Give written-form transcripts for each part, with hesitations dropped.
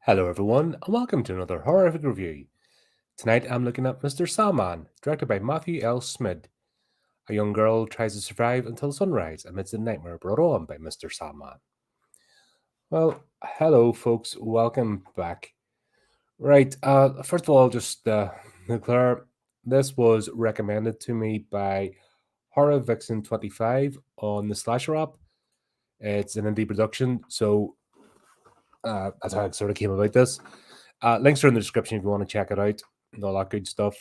Hello, everyone, and welcome to another horrific review. Tonight I'm looking at Mr. Sandman, directed by Matthew L. Schmidt. A young girl tries to survive until sunrise amidst a nightmare brought on by Mr. Sandman. Well, hello, folks, welcome back. Right, first of all, just declare this was recommended to me by HORRORific25 on the Slasher app. It's an indie production, so that's how I sort of came about this. Links are in the description if you want to check it out and all that good stuff.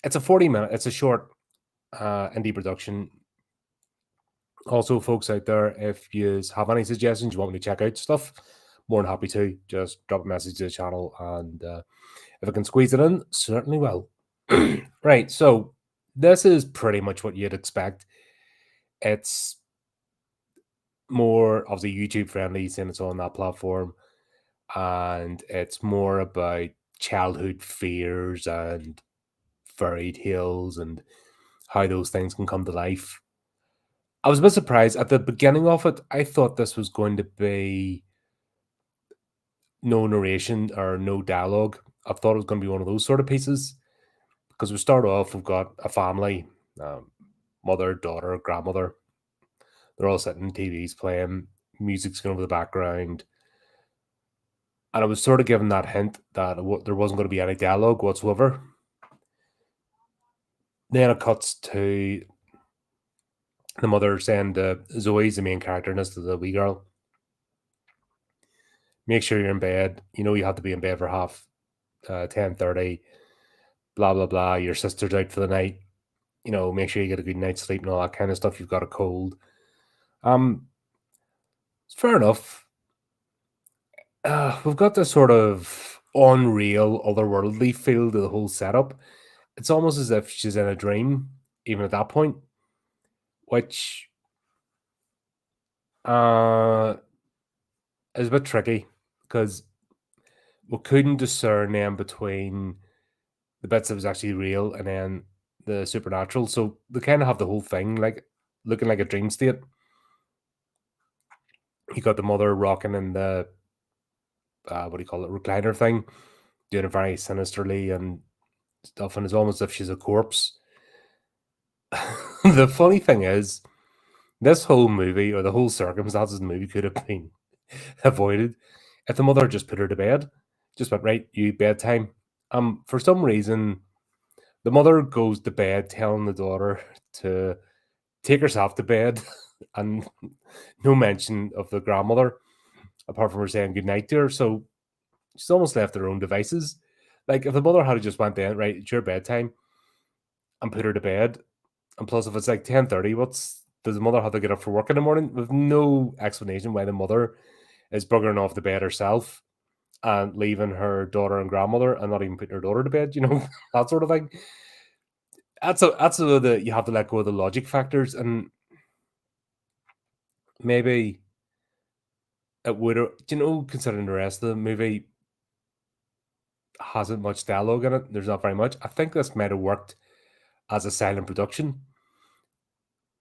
It's a 40-minute, it's a short indie production. Also, folks out there, if you have any suggestions, you want me to check out stuff, more than happy to. Just drop a message to the channel, and if I can squeeze it in, certainly will. Right, so this is pretty much what you'd expect. It's more obviously YouTube friendly, since it's on that platform, and it's more about childhood fears and fairy tales and how those things can come to life. I was a bit surprised at the beginning of it. I thought this was going to be no narration or no dialogue. I thought it was going to be one of those sort of pieces because we start off, we've got a family, mother, daughter, grandmother. They're all sitting, TV's playing, music's going over the background. And I was sort of given that hint that there wasn't going to be any dialogue whatsoever. Then it cuts to the mother saying to Zoe's the main character, and this to the wee girl, make sure you're in bed. You know you have to be in bed for 10:30. Blah blah blah. Your sister's out for the night. You know, make sure you get a good night's sleep and all that kind of stuff. You've got a cold. It's fair enough. We've got this sort of unreal, otherworldly feel to the whole setup. It's almost as if she's in a dream, even at that point, which is a bit tricky because we couldn't discern then between the bits that was actually real and then the supernatural. So they kind of have the whole thing like looking like a dream state. You got the mother rocking in the what do you call it, recliner thing, doing it very sinisterly and stuff, and it's almost as if she's a corpse. The funny thing is, this whole movie or the whole circumstances of the movie could have been avoided if the mother just put her to bed. Just went, right, you bedtime. For some reason, the mother goes to bed telling the daughter to take herself to bed, and no mention of the grandmother, apart from her saying goodnight to her. So she's almost left to her own devices. Like if the mother had just went in, right, it's your bedtime, and put her to bed, and plus if it's like 10:30, does the mother have to get up for work in the morning? With no explanation why the mother is buggering off the bed herself and leaving her daughter and grandmother and not even putting her daughter to bed, that sort of thing. That's the you have to let go of the logic factors, and maybe it would have, considering the rest of the movie hasn't much dialogue in it. There's not very much. I think this might have worked as a silent production.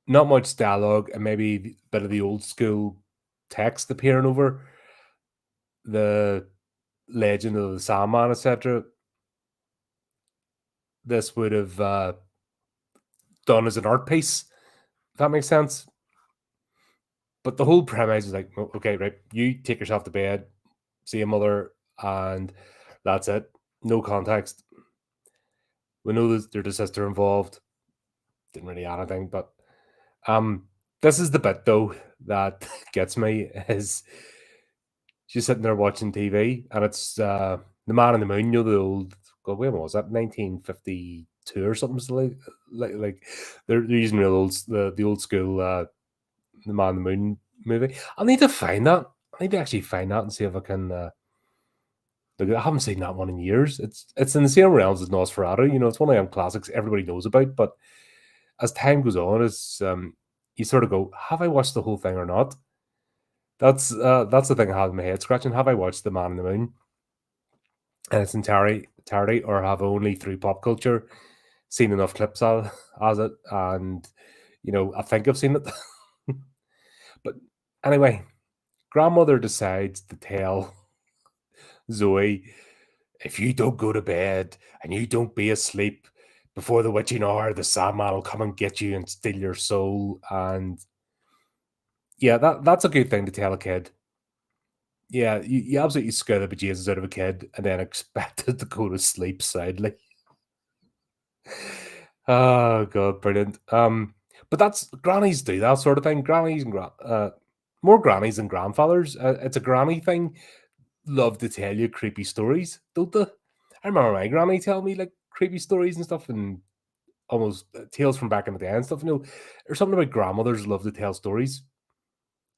Not much dialogue and maybe a bit of the old school text appearing over the legend of the Sandman, etc. This would have done as an art piece, if that makes sense. But the whole premise is like, okay, right, you take yourself to bed, see a mother, and that's it. No context. We know that there's a sister involved. Didn't really add anything, but this is the bit though that gets me is she's sitting there watching TV, and it's the Man in the Moon. You know the old, God, when was that? 1952 or something like they're using real old the old school the Man in the Moon movie. I need to find that. I need to actually find that and see if I can. Look, I haven't seen that one in years. It's in the same realms as Nosferatu. It's one of them classics everybody knows about. But as time goes on, it's you sort of go, have I watched the whole thing or not? That's the thing I have in my head scratching. Have I watched The Man in the Moon in its entirety, or have only through pop culture seen enough clips as it, and I think I've seen it. But anyway, grandmother decides to tell Zoe, if you don't go to bed and you don't be asleep before the witching hour, the Sandman will come and get you and steal your soul. And yeah, that's a good thing to tell a kid. Yeah, you absolutely scare the bejesus out of a kid and then expect it to go to sleep soundly. Oh god, brilliant. But that's grannies do that sort of thing. Grannies and more grannies than grandfathers. It's a granny thing. Love to tell you creepy stories, don't they? I remember my granny telling me like creepy stories and stuff, and almost tales from back in the day and stuff. There's something about grandmothers love to tell stories.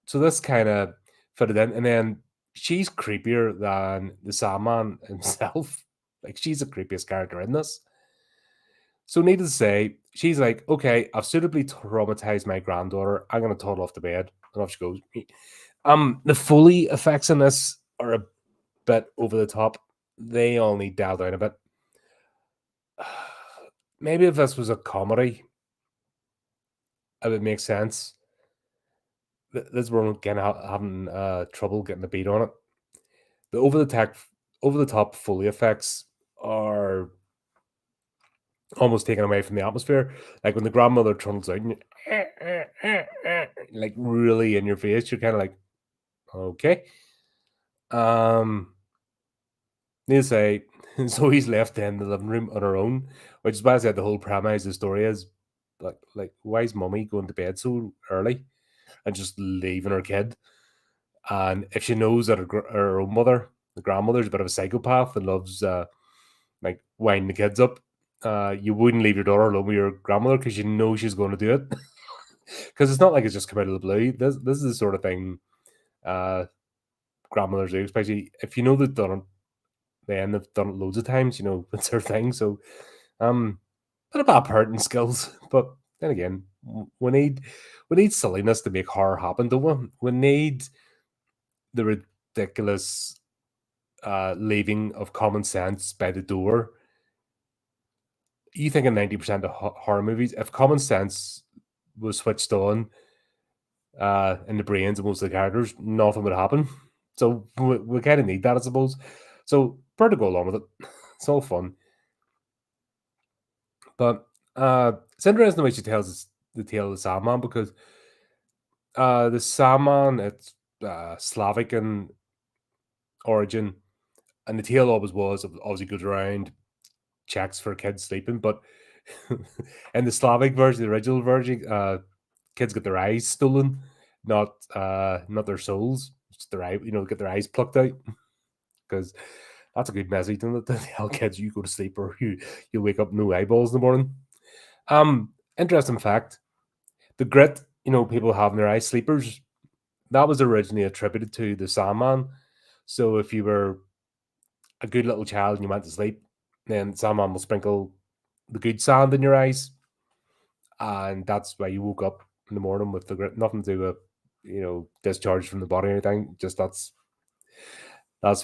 So this kind of fitted in, and then she's creepier than the Sandman himself. Like she's the creepiest character in this. So needless to say, she's like, okay, I've suitably traumatized my granddaughter. I'm gonna toddle off to bed. And off she goes. The Foley effects in this are a bit over the top. They all need dialed down a bit. Maybe if this was a comedy, it would make sense. This one again having trouble getting the beat on it. The over the top Foley effects are almost taken away from the atmosphere. Like when the grandmother trundles out, and like really in your face, you're kind of like, okay. Need to say, Zoe's left in the living room on her own, which is why I said the whole premise of the story is like why is mummy going to bed so early and just leaving her kid? And if she knows that her own mother, the grandmother's a bit of a psychopath and loves like winding the kids up, you wouldn't leave your daughter alone with your grandmother because you know she's going to do it. Because it's not like it's just come out of the blue. This is the sort of thing uh, grandmothers do, especially if you know they've done it. Then they've done it loads of times. It's their thing. So, bit of bad parenting skills, but then again, we need silliness to make horror happen, don't we? We need the ridiculous leaving of common sense by the door. You think in 90% of horror movies, if common sense was switched on in the brains of most of the characters, nothing would happen. So we kind of need that, I suppose. So prefer to go along with it. It's all fun. But it's interesting the way she tells us the tale of the Sandman because the Sandman, it's Slavic in origin, and the tale always was obviously goes around, checks for kids sleeping, but in the Slavic version, the original version, kids get their eyes stolen, not their souls, just their eye, get their eyes plucked out because that's a good message to tell kids you go to sleep or you wake up no eyeballs in the morning. Interesting fact: the grit people have in their eyes, sleepers, that was originally attributed to the Sandman. So if you were a good little child and you went to sleep, then Sandman will sprinkle the good sand in your eyes, and that's why you woke up in the morning with the grit. Nothing to do with discharge from the body or anything. Just that's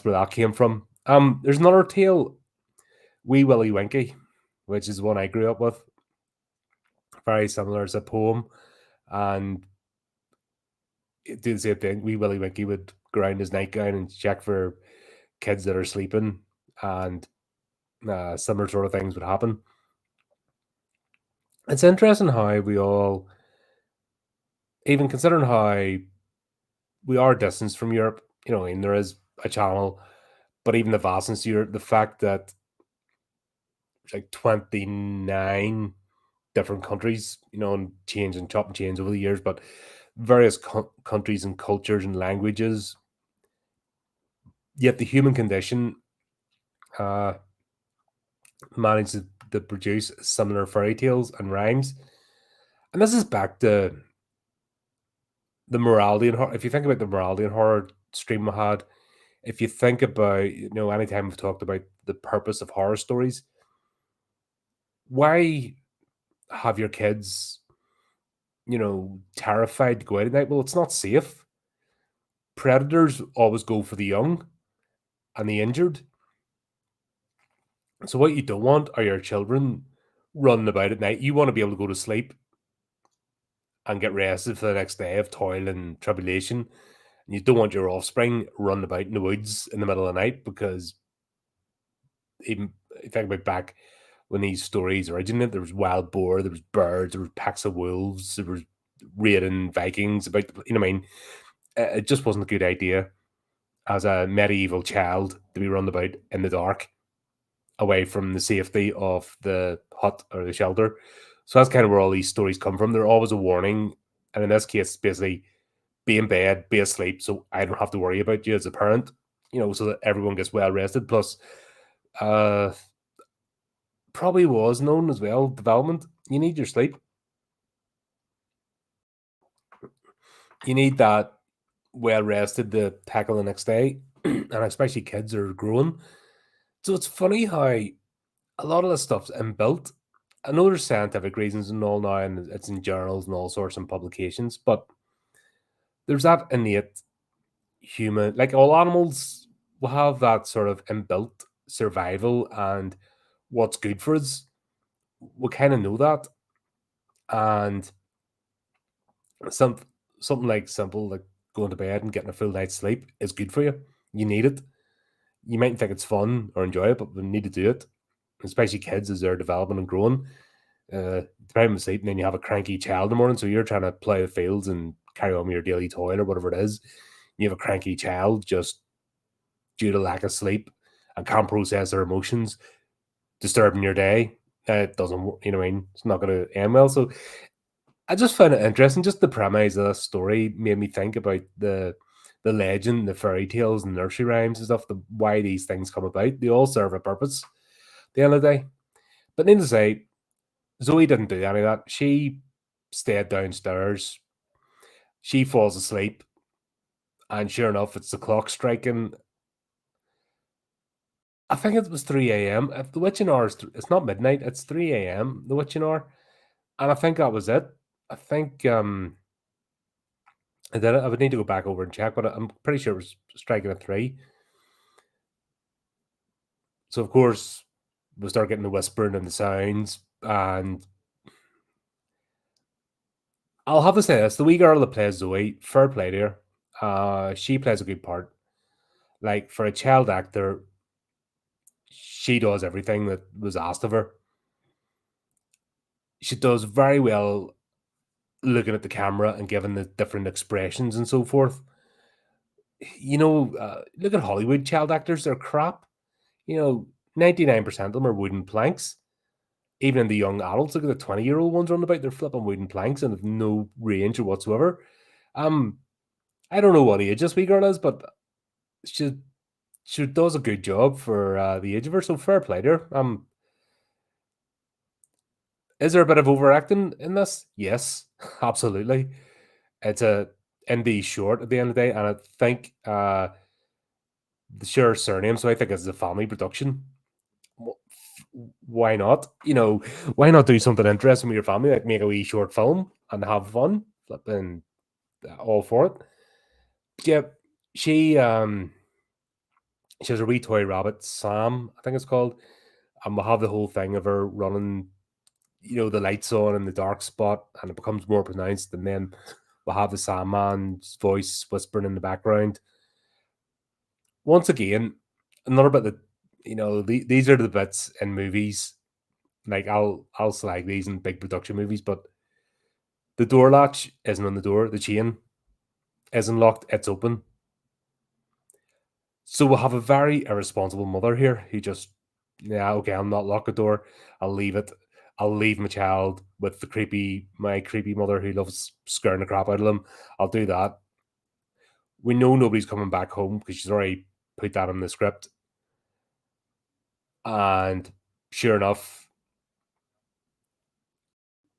where that came from. There's another tale, Wee Willie Winkie, which is one I grew up with. Very similar as a poem, and it do the same thing. Wee Willie Winkie would grind his nightgown and check for kids that are sleeping, and similar sort of things would happen. It's interesting how we all, even considering how we are distanced from Europe, and there is a channel, but even the vastness of Europe, the fact that there's like 29 different countries, and change and chop and change over the years, but various countries and cultures and languages. Yet the human condition managed to produce similar fairy tales and rhymes. And this is back to the morality in horror. If you think about the morality in horror stream we had, if you think about, anytime we've talked about the purpose of horror stories, why have your kids, terrified to go out at night? Well, it's not safe. Predators always go for the young and the injured. So what you don't want are your children running about at night. You want to be able to go to sleep and get rested for the next day of toil and tribulation. And you don't want your offspring running about in the woods in the middle of the night because even think about back when these stories originated, there was wild boar, there was birds, there was packs of wolves, there was raiding Vikings about you know what I mean. It just wasn't a good idea as a medieval child to be run about in the dark away from the safety of the hut or the shelter. So that's kind of where all these stories come from. They're always a warning. And in this case, basically be in bed, be asleep, so I don't have to worry about you as a parent, so that everyone gets well rested. Plus, uh, probably was known as well, development. You need your sleep. You need that well rested to tackle the next day. And especially kids are growing. So it's funny how a lot of this stuff's inbuilt. I know there's scientific reasons and all now, and it's in journals and all sorts and publications, but there's that innate human, like all animals will have that sort of inbuilt survival and what's good for us. We kind of know that, and some something like simple like going to bed and getting a full night's sleep is good for you. You need it. You might think it's fun or enjoy it, but we need to do it, especially kids as they're developing and growing. Depriving them of sleep, and then you have a cranky child in the morning. So you're trying to plough the fields and carry on with your daily toil or whatever it is. You have a cranky child just due to lack of sleep and can't process their emotions, disturbing your day. It doesn't, what I mean? It's not going to end well. So I just found it interesting. Just the premise of the story made me think about the legend, the fairy tales, and nursery rhymes and stuff. Why these things come about. They all serve a purpose. At the end of the day, but needless to say, Zoe didn't do any of that. She stayed downstairs. She falls asleep, and sure enough, it's the clock striking. I think it was 3 a.m. If the witching hour it's not midnight, it's 3 a.m. The witching hour, and I think that was it. I think I did it. I would need to go back over and check, but I'm pretty sure it was striking at 3. So of course we start getting the whispering and the sounds, and I'll have to say this: the wee girl that plays Zoe, fair play to her. She plays a good part. Like for a child actor, she does everything that was asked of her. She does very well looking at the camera and giving the different expressions and so forth. Look at Hollywood child actors; they're crap. 99% of them are wooden planks. Even in the young adults, look at the 20-year-old ones running about; they're flipping wooden planks and have no range or whatsoever. Um, I don't know what age this wee girl is, but she she does a good job for the age of her. So fair play to her. Is there a bit of overacting in this? Yes, absolutely. It's a indie short at the end of the day, and I think the share surname, so I think it's a family production. Why not? Why not do something interesting with your family, like make a wee short film and have fun? Flipping all for it. Yeah, she she has a wee toy rabbit, Sam, I think it's called, and we'll have the whole thing of her running, the lights on in the dark spot, and it becomes more pronounced, and then we'll have the Sandman's voice whispering in the background. Once again, another bit that these are the bits in movies. Like I'll slag these in big production movies, but the door latch isn't on the door. The chain isn't locked. It's open. So we'll have a very irresponsible mother here who just, yeah, okay, I'll not lock the door. I'll leave it. I'll leave my child with my creepy mother who loves scaring the crap out of them. I'll do that. We know nobody's coming back home because she's already put that in the script. And sure enough,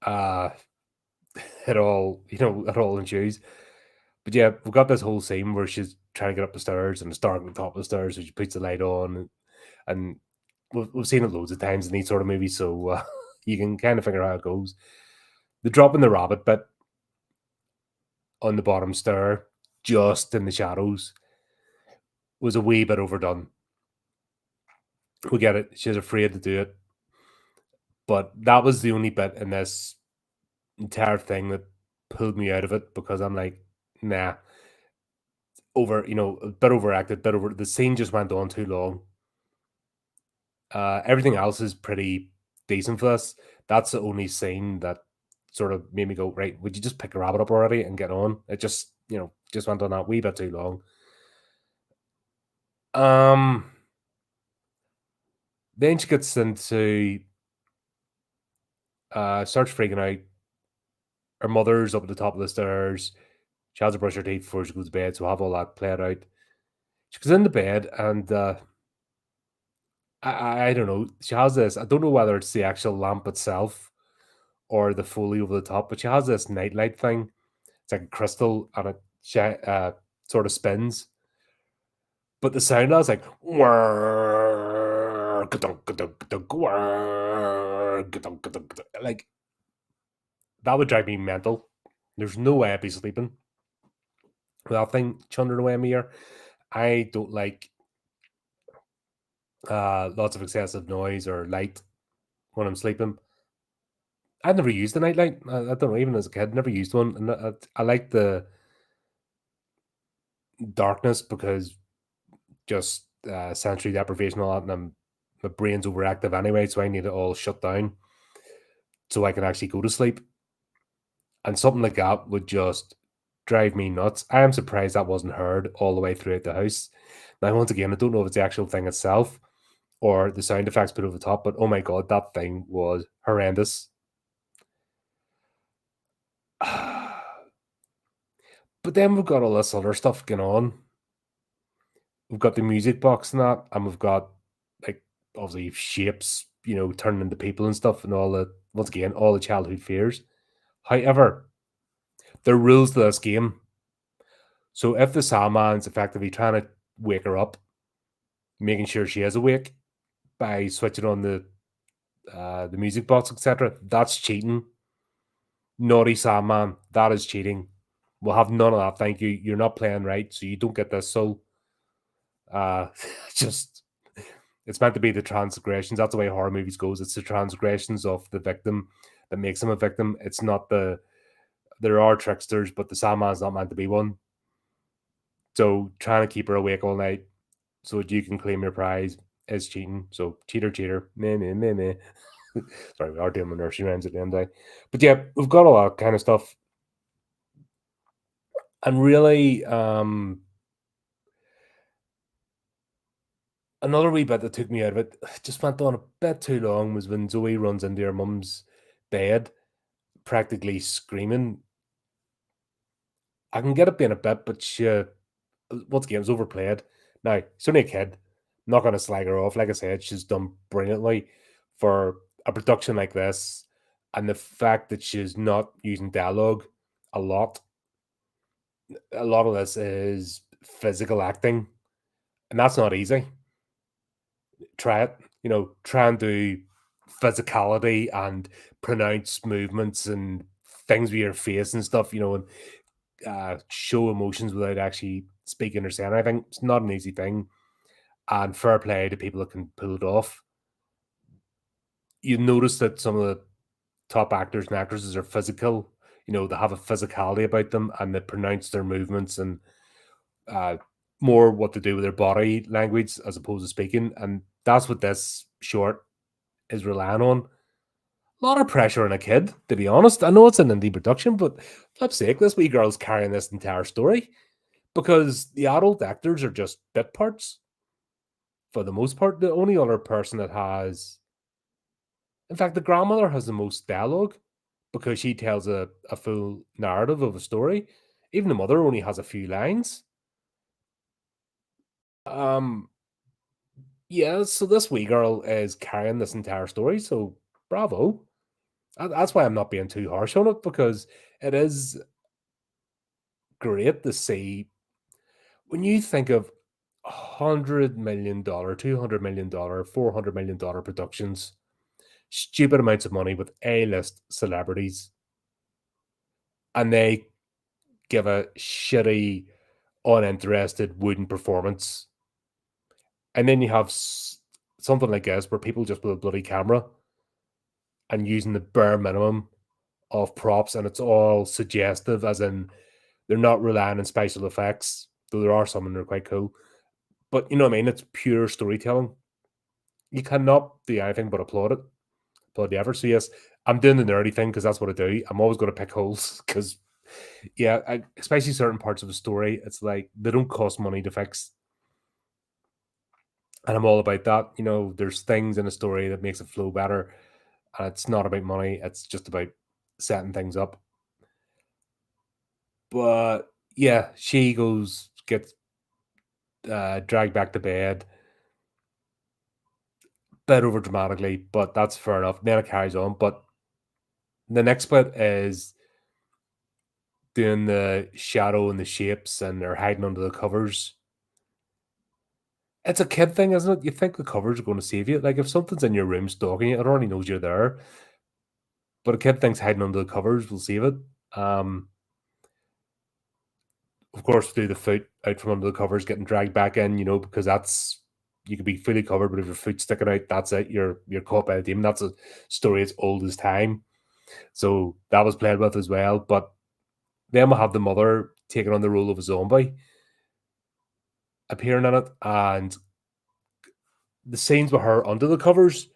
uh, it all ensues. But yeah, we've got this whole scene where she's trying to get up the stairs and it's dark at the top of the stairs, so she puts the light on, and we've seen it loads of times in these sort of movies, so you can kind of figure out how it goes. The drop in the rabbit bit on the bottom stair, just in the shadows, was a wee bit overdone. We get it; she's afraid to do it, but that was the only bit in this entire thing that pulled me out of it because I'm like, nah, a bit overacted, bit over. The scene just went on too long. Everything else is pretty decent for this. That's the only scene that sort of made me go, right, would you just pick a rabbit up already and get on? It just, just went on that wee bit too long. Then she gets into starts freaking out. Her mother's up at the top of the stairs. She has to brush her teeth before she goes to bed, so have all that played out. She goes into bed and I don't know. She has this. I don't know whether it's the actual lamp itself or the foley over the top, but she has this nightlight thing. It's like a crystal and it sort of spins. But the sound I was like, "Whirr, ka-dunk, ka-dunk, ka-dunk, whirr, ka-dunk, ka-dunk, ka-dunk." Like that would drive me mental. There's no way I'd be sleeping with that thing chundering away in my ear. I don't like lots of excessive noise or light when I'm sleeping. I'd never used a nightlight. I don't know, even as a kid, never used one. And I like the darkness because just sensory deprivation, all that, and my brain's overactive anyway, so I need it all shut down so I can actually go to sleep. And something like that would just drive me nuts. I am surprised that wasn't heard all the way throughout the house. Now, once again, I don't know if it's the actual thing itself or the sound effects put over the top, but oh my god, that thing was horrendous. But then we've got all this other stuff going on. We've got the music box and that, and we've got like obviously shapes, turning into people and stuff, and all the once again all the childhood fears. However, there are rules to this game. So if the Sandman's effectively trying to wake her up, making sure she is awake by switching on the music box, etc., that's cheating. Naughty Sandman, that is cheating. We'll have none of that. Thank you. You're not playing right, so you don't get this. So, just it's meant to be the transgressions. That's the way horror movies goes. It's the transgressions of the victim that makes him a victim. It's not there are tricksters, but the Sandman's not meant to be one. So trying to keep her awake all night so that you can claim your prize is cheating. So cheater, cheater, meh, meh, meh, meh. Sorry, we are doing the nursery rhymes at the end of the day. But yeah, we've got a lot of kind of stuff. And really, another wee bit that took me out of it, just went on a bit too long, was when Zoe runs into her mum's bed, practically screaming. I can get it being a bit, but she, once again, it was overplayed. Now, she's only a kid. I'm not going to slag her off. Like I said, she's done brilliantly for a production like this. And the fact that she's not using dialogue a lot of this is physical acting, and that's not easy. Try it, try and do physicality and pronounce movements and things with your face and stuff, and show emotions without actually speaking or saying anything. It's not an easy thing, and fair play to people that can pull it off. You notice that some of the top actors and actresses are physical. They have a physicality about them, and they pronounce their movements and more what to do with their body language as opposed to speaking. And that's what this short is relying on. A lot of pressure on a kid, to be honest. I know it's an indie production, but flip's sake, this wee girl's carrying this entire story because the adult actors are just bit parts for the most part. The only other person that has, in fact, the grandmother has the most dialogue because she tells a full narrative of a story. Even the mother only has a few lines. Um, yeah, so this wee girl is carrying this entire story, so bravo. That's why I'm not being too harsh on it, because it is great to see when you think of $100 million, $200 million, $400 million productions, stupid amounts of money with A-list celebrities, and they give a shitty, uninterested wooden performance. And then you have something like this where people just with a bloody camera and using the bare minimum of props, and it's all suggestive, as in they're not relying on special effects. though there are some and they're quite cool. But you know what I mean? It's pure storytelling. You cannot do anything but applaud it. Applaud the effort. So yes, I'm doing the nerdy thing because that's what I do. I'm always going to pick holes because yeah, especially certain parts of a story, it's like they don't cost money to fix. And I'm all about that. You know, there's things in a story that makes it flow better. And it's not about money, it's just about setting things up. But yeah, she gets dragged back to bed. Bit over dramatically, but that's fair enough. Then it carries on. But the next bit is doing the shadow and the shapes, and they're hiding under the covers. It's a kid thing, isn't it? You think the covers are going to save you. Like if something's in your room stalking you, it already knows you're there. But a kid thinks hiding under the covers will save it. Of course, do the foot out from under the covers, getting dragged back in, you know, because that's you could be fully covered, but if your foot's sticking out, that's it. You're caught by the demon. That's a story as old as time. So that was played with as well. But then we'll have the mother taking on the role of a zombie, appearing in it, and the scenes with her under the covers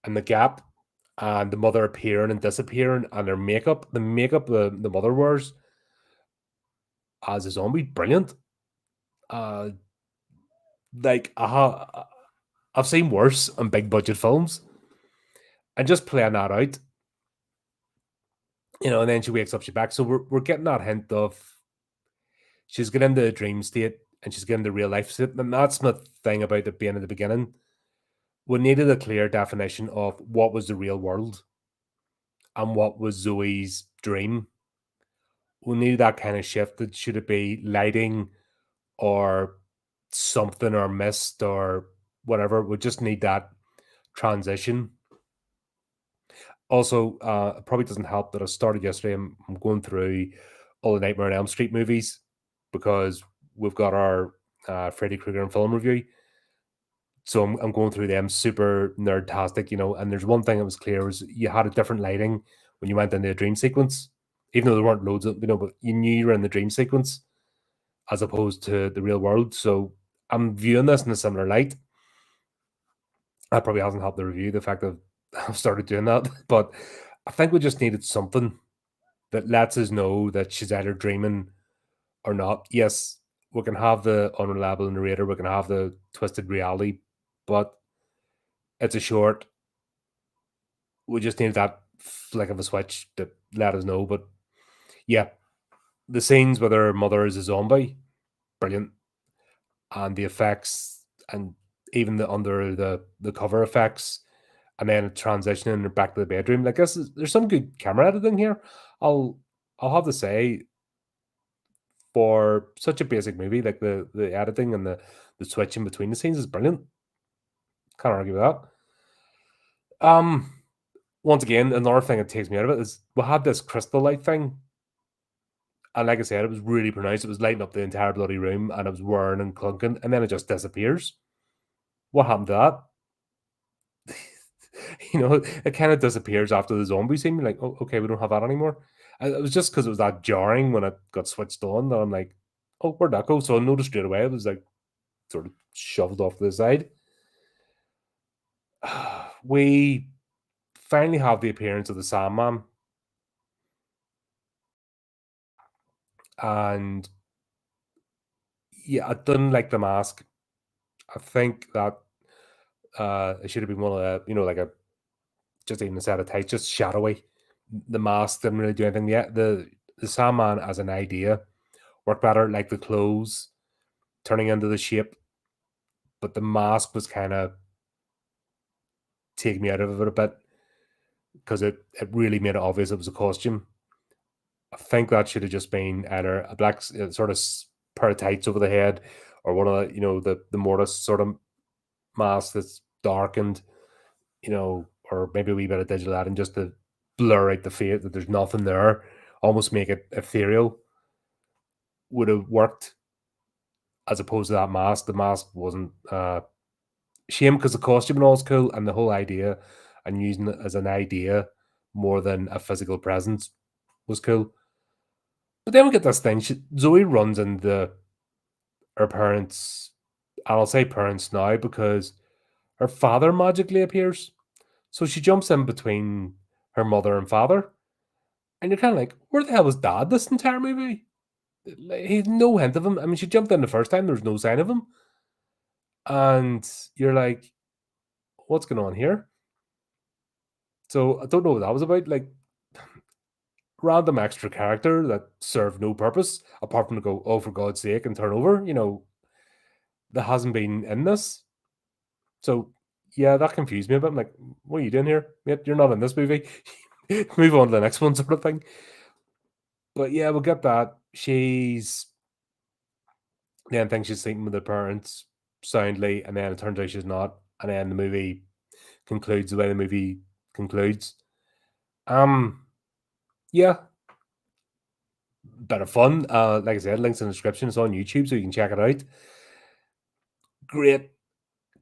and the gap, and the mother appearing and disappearing, and her makeup, the makeup the mother wears as a zombie, brilliant. Uh, like I've seen worse on big budget films, and just playing that out, you know. And then she wakes up, she's back. So we're getting that hint of she's getting into a dream state and she's getting the real life state, and that's my thing about it being in the beginning. We needed a clear definition of what was the real world and what was Zoe's dream. We needed that kind of shift. That should it be lighting or something or mist or whatever? We just need that transition. Also, it probably doesn't help that I started yesterday. I'm going through all the Nightmare on Elm Street movies because we've got our Freddy Krueger and film review. So I'm going through them, super nerdtastic, you know. And there's one thing that was clear was you had a different lighting when you went into a dream sequence, even though there weren't loads of, you know, but you knew you were in the dream sequence as opposed to the real world. So I'm viewing this in a similar light. That probably hasn't helped the review, the fact that I've started doing that. But I think we just needed something that lets us know that she's either dreaming or not. Yes, we can have the unreliable narrator, we can have the twisted reality, but it's a short. We just needed that flick of a switch to let us know. But yeah, the scenes with her mother is a zombie, brilliant. And the effects and even the under the cover effects and then transitioning back to the bedroom. Like there's some good camera editing here. I'll I'll have to say for such a basic movie, like the editing and the switching between the scenes is brilliant. Can't argue with that. Once again, another thing that takes me out of it is we had this crystal light thing. And like I said, it was really pronounced. It was lighting up the entire bloody room and it was whirring and clunking, and then it just disappears. What happened to that? You know, it kind of disappears after the zombie scene. You're like, oh, okay, we don't have that anymore. And it was just because it was that jarring when it got switched on that I'm like, oh, where'd that go? So I noticed straight away it was like sort of shoved off to the side. We finally have the appearance of the Sandman, and yeah, I didn't like the mask. I think that it should have been one of the, you know, like a just even a set of tights, just shadowy. The mask didn't really do anything yet. The Sandman as an idea worked better, like the clothes turning into the shape, but the mask was kind of taking me out of it a bit because it really made it obvious it was a costume. I think that should have just been either a black sort of pair of tights over the head, or one of the, you know, the mortis sort of mask that's darkened, you know, or maybe a wee bit of digital adding just to blur out the face that there's nothing there, almost make it ethereal. Would have worked as opposed to that mask. The mask wasn't shame because the costume and all is cool, and the whole idea and using it as an idea more than a physical presence was cool. But then we get this thing. Zoe runs in her parents, and I'll say parents now because her father magically appears. So she jumps in between her mother and father, and you're kind of like, where the hell was dad this entire movie? Like, he's no hint of him. I mean, she jumped in the first time, there's no sign of him. And you're like, what's going on here? So I don't know what that was about. Like, random extra character that served no purpose apart from to go, oh, for God's sake, and turn over, that hasn't been in this. So yeah, that confused me a bit. I'm like, what are you doing here? Mate, you're not in this movie. Move on to the next one, sort of thing. But yeah, we'll get that. She's then thinks she's sleeping with her parents soundly, and then it turns out she's not. And then the movie concludes the way the movie concludes. Yeah, bit of fun. Like I said, links in the description. It's on YouTube, so you can check it out. Great,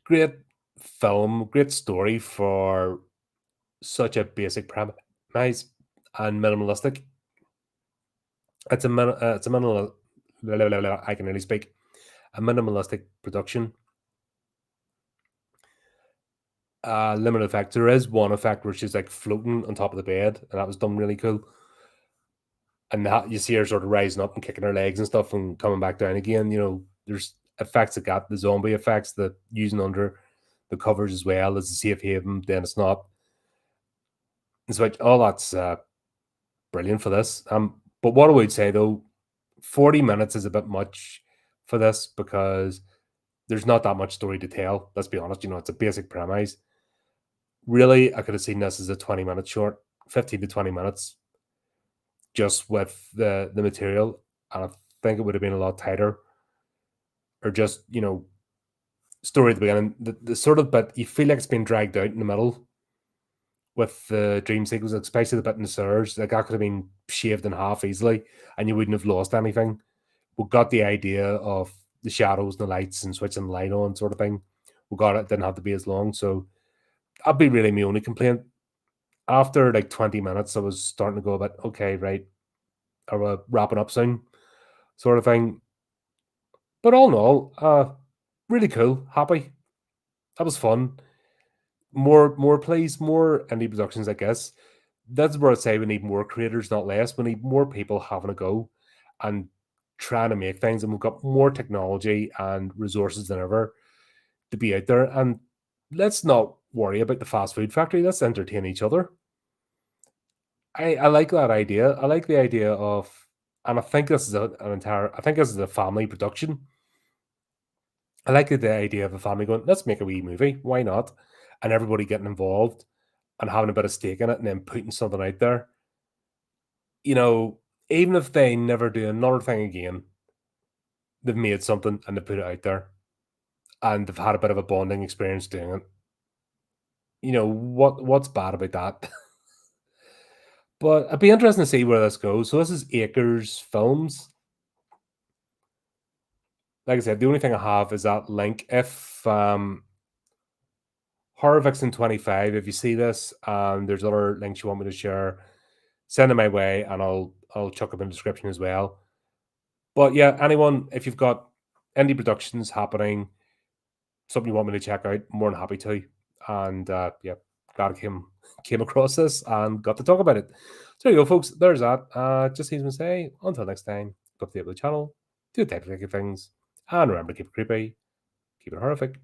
great film, great story for such a basic premise and minimalistic. It's a minimal. I can really speak. A minimalistic production. Limited effects. There is one effect where she's like floating on top of the bed, and that was done really cool. And that you see her sort of rising up and kicking her legs and stuff and coming back down again. There's effects that got the zombie effects that using under the covers as well as the safe haven. Then it's not. It's like, oh, that's brilliant for this. But what I would say though, 40 minutes is a bit much for this because there's not that much story to tell. Let's be honest, it's a basic premise. Really, I could have seen this as a 20-minute short, 15 to 20 minutes, just with the material. And I think it would have been a lot tighter. Or just, story at the beginning. The sort of bit you feel like it's been dragged out in the middle with the dream sequence, especially the bit in the sewers. Like that could have been shaved in half easily, and you wouldn't have lost anything. We got the idea of the shadows and the lights and switching the light on, sort of thing. We got it, didn't have to be as long. So that'd be really my only complaint. After like 20 minutes, I was starting to go a bit, okay, right, are we wrapping up soon? Sort of thing. But all in all, really cool, happy. That was fun. More plays, more indie productions, I guess. That's where I'd say we need more creators, not less. We need more people having a go and trying to make things. And we've got more technology and resources than ever to be out there. And let's not worry about the fast food factory. Let's entertain each other. I like that idea. I like the idea of, and I think this is I think this is a family production. I like the idea of a family going, let's make a wee movie. Why not? And everybody getting involved and having a bit of stake in it and then putting something out there. Even if they never do another thing again, they've made something and they put it out there and they've had a bit of a bonding experience doing it. What's bad about that? But it'd be interesting to see where this goes. So this is Acres Films. Like I said, the only thing I have is that link. If Horror Vixen 25, if you see this and there's other links you want me to share, send them my way and I'll chuck them in the description as well. But yeah, anyone, if you've got indie productions happening, something you want me to check out, more than happy to. And yeah, glad I came across this and got to talk about it. So there you go, folks. There's that. Just seems to say, until next time, update the channel, do the technical things, and remember to keep it creepy, keep it horrific.